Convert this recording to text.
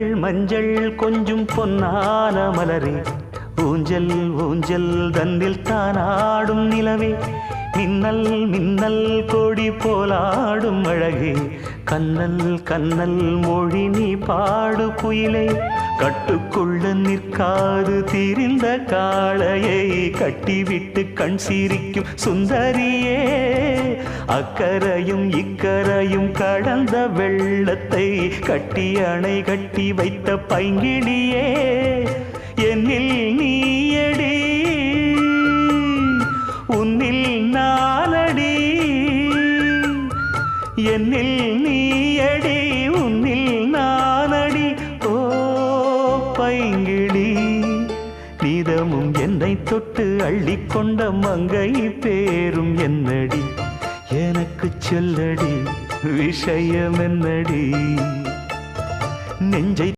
மஞ்சள் கொஞ்சம் பொன்னான மலரே, ஊஞ்சல் ஊஞ்சல் தன்னில் தானாடும் நிலவே, மின்னல் மின்னல் கொடி போலாடும் அழகே, கண்ணல் கண்ணல் மொழி நீ பாடு குயிலே, கட்டுக்குள்ள நிற்காது திரிந்த காளையை கட்டிவிட்டு கண் சிரிக்கும் சுந்தரியே, அக்கரையும் இக்கரையும் கடந்த வெள்ளத்தை கட்டி அணை கட்டி வைத்த பைங்கிளியே, என்னில் நீயடி உன்னில் நானடி, என்னில் நீயடி உன்னில் நானடி. ஓ பைங்கிளி, நீதமும் என்னை தொட்டு அள்ளிக்கொண்ட மங்கை பேரும் என்னடி, எனக்கு சொல்லடி விஷயம் என்னடி, நெஞ்சை